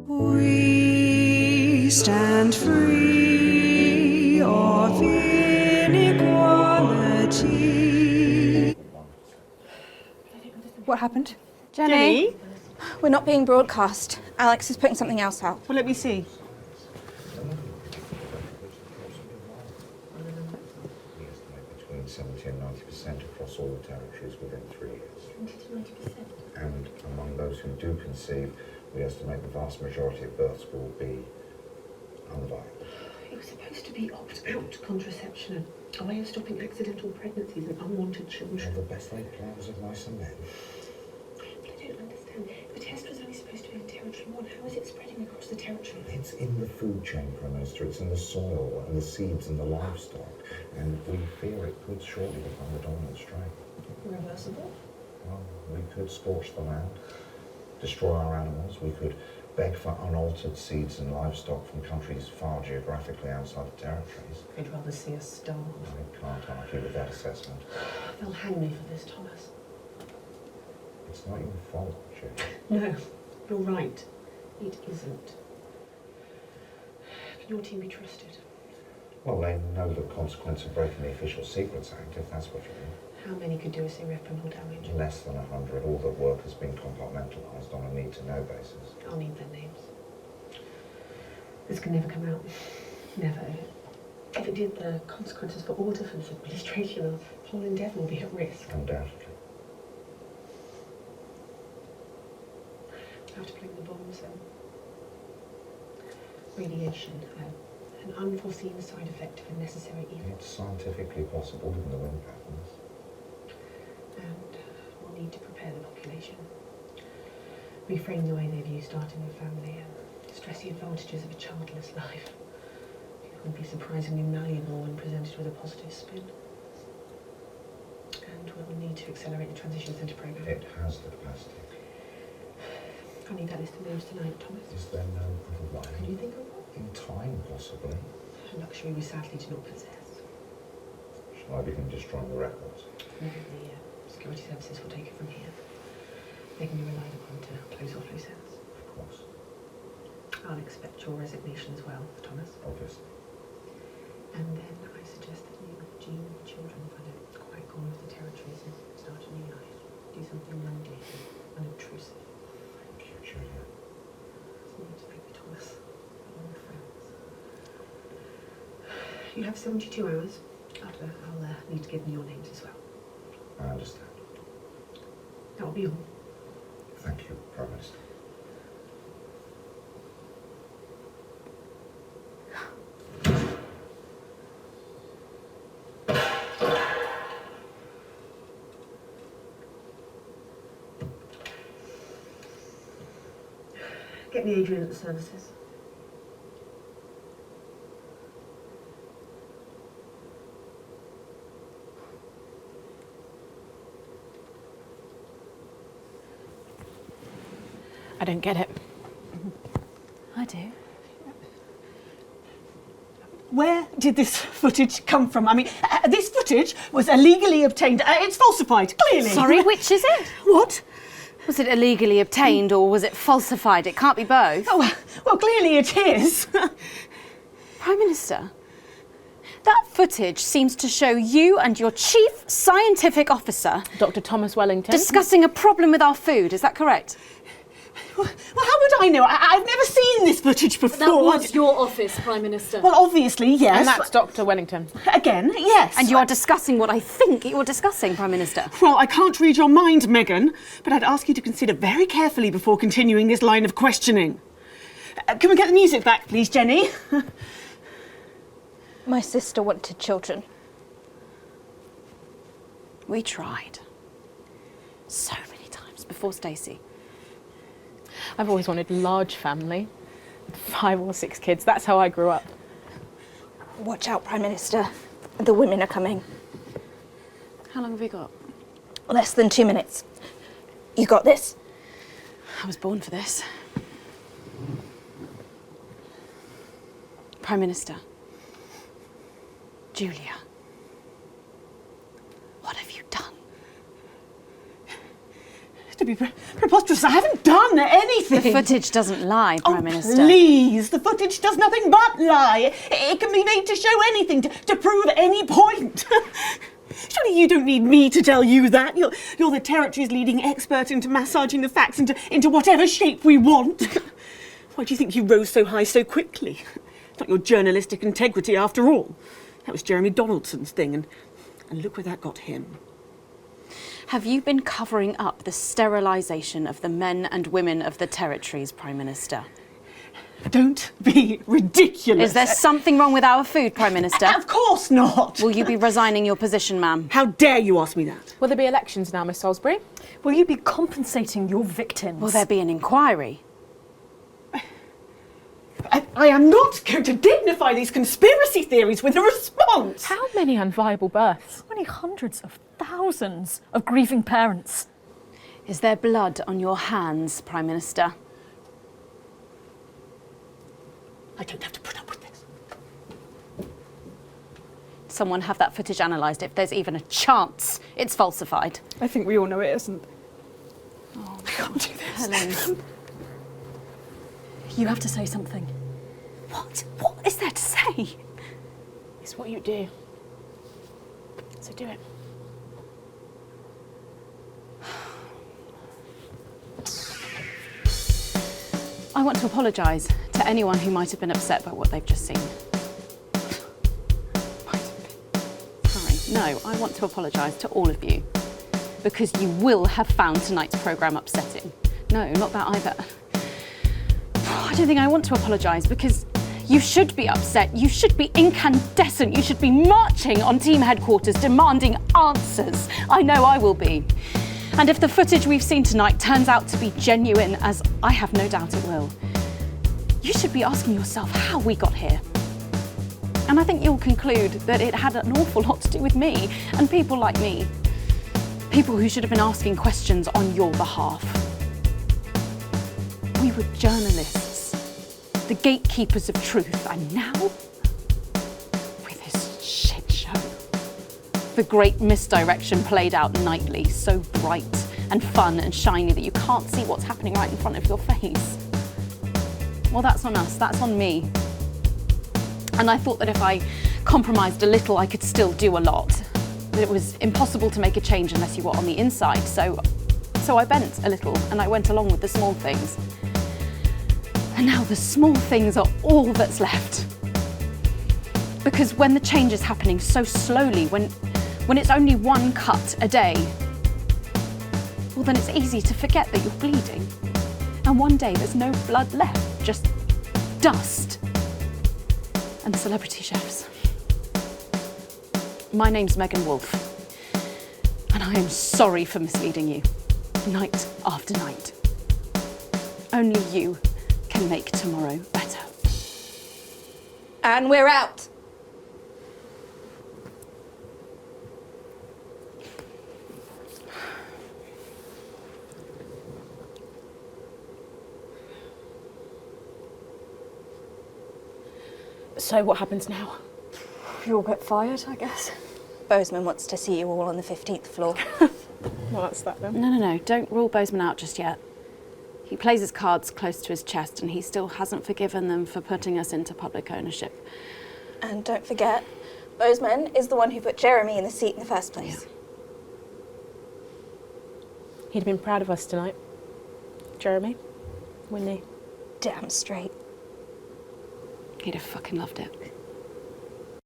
We stand free of inequality. What happened? Jenny? We're not being broadcast. Alex is putting something else out. Well, let me see. We estimate between 70 and 90% across all the territories within 3 years. 70 to 90%? And among those who do conceive, we estimate the vast majority of births will be unviable. It was supposed to be opt-out contraception, a way of stopping accidental pregnancies and unwanted children. Well, the best laid plans of mice and men. But I don't understand. The test was only supposed to be in Territory 1. How is it spreading across the territory? It's in the food chain, Prime Minister. It's in the soil and the seeds and the livestock. And we fear it could shortly become the dominant strain. Reversible? Well, we could scorch the land, destroy our animals. We could beg for unaltered seeds and livestock from countries far geographically outside the territories. I'd rather see us starve. I can't argue with that assessment. They'll hang me for this, Thomas. It's not your fault, Julie. No, you're right. It isn't. Can your team be trusted? Well, they know the consequence of breaking the Official Secrets Act, if that's what you mean. How many could do us irreparable damage? Less than 100. All the work has been compartmentalised on a need-to-know basis. I'll need their names. This can never come out. Never. If it did, the consequences for all defence administration and the whole endeavour will be at risk. Undoubtedly. I have to blame the bombs then. Radiation, an unforeseen side effect of a necessary evil. It's scientifically possible given the wind patterns. And we'll need to prepare the population. Reframe the way they view starting a family and stress the advantages of a childless life. It would be surprisingly malleable when presented with a positive spin. And we'll need to accelerate the transition centre programme. It has the capacity. I need that list of names tonight, Thomas. Is there no other way? Can you think of one? In time, possibly. A luxury we sadly do not possess. Shall I begin destroying the records? Maybe the security services will take it from here. They can be relied upon to close off loose ends. Of course. I'll expect your resignation as well, Thomas. Obviously. And then I suggest that you, Jean, and the children find it quite gone with the territories and start a new life. Do something mundane and unobtrusive. Thank you, Julia. It's not to make me, Thomas. We're all friends. You have 72 hours. After that, I'll need to give them your names as well. I understand. That'll be all. Thank you, Prime Minister. Get me Adrian at the services. I don't get it. I do. Where did this footage come from? I mean, this footage was illegally obtained. It's falsified, clearly. Sorry, which is it? What? Was it illegally obtained or was it falsified? It can't be both. Oh, well, clearly it is. Prime Minister, that footage seems to show you and your chief scientific officer Dr. Thomas Wellington. discussing a problem with our food. Is that correct? Well, how would I know? I've never seen this footage before. That was your office, Prime Minister. Well, obviously, yes. And that's Dr. Wellington. Again, yes. And you are discussing what I think you're discussing, Prime Minister. Well, I can't read your mind, Megan, but I'd ask you to consider very carefully before continuing this line of questioning. Can we get the music back, please, Jenny? My sister wanted children. We tried. So many times before Stacey. I've always wanted a large family, 5 or 6 kids. That's how I grew up. Watch out, Prime Minister. The women are coming. How long have we got? Less than 2 minutes. You got this? I was born for this. Prime Minister. Julia. What have you done? To be preposterous. I haven't done anything. The footage doesn't lie, Prime Minister. Please, the footage does nothing but lie. It can be made to show anything, to prove any point. Surely you don't need me to tell you that. You're the territory's leading expert into massaging the facts into whatever shape we want. Why do you think you rose so high so quickly? It's not your journalistic integrity after all. That was Jeremy Donaldson's thing, and look where that got him. Have you been covering up the sterilisation of the men and women of the territories, Prime Minister? Don't be ridiculous. Is there something wrong with our food, Prime Minister? Of course not. Will you be resigning your position, ma'am? How dare you ask me that? Will there be elections now, Miss Salisbury? Will you be compensating your victims? Will there be an inquiry? I am not going to dignify these conspiracy theories with a response. How many unviable births? How many hundreds of thousands of grieving parents? Is there blood on your hands, Prime Minister? I don't have to put up with this. Someone have that footage analysed if there's even a chance it's falsified. I think we all know it isn't. I can't do this. Helen. You have to say something. What? What is there to say? It's what you do. So do it. I want to apologise to anyone who might have been upset by what they've just seen. Sorry, no, I want to apologise to all of you because you will have found tonight's programme upsetting. No, not that either. I don't think I want to apologise because you should be upset, you should be incandescent, you should be marching on team headquarters demanding answers. I know I will be. And if the footage we've seen tonight turns out to be genuine, as I have no doubt it will, you should be asking yourself how we got here. And I think you'll conclude that it had an awful lot to do with me and people like me. People who should have been asking questions on your behalf. We were journalists, the gatekeepers of truth, and now, with this shit show. The great misdirection played out nightly, so bright and fun and shiny that you can't see what's happening right in front of your face. Well, that's on us, that's on me. And I thought that if I compromised a little, I could still do a lot. That it was impossible to make a change unless you were on the inside, so I bent a little and I went along with the small things. And now the small things are all that's left. Because when the change is happening so slowly, when it's only one cut a day, well then it's easy to forget that you're bleeding. And one day there's no blood left, just dust and celebrity chefs. My name's Megan Wolfe, and I am sorry for misleading you, night after night. Only you can make tomorrow better. And we're out. So what happens now? You'll get fired, I guess. Bozeman wants to see you all on the 15th floor. Well, that's that then. No, don't rule Bozeman out just yet. He plays his cards close to his chest and he still hasn't forgiven them for putting us into public ownership. And don't forget, Bozeman is the one who put Jeremy in the seat in the first place. Yeah. He'd have been proud of us tonight. Jeremy, wouldn't he? Damn straight. He'd have fucking loved it.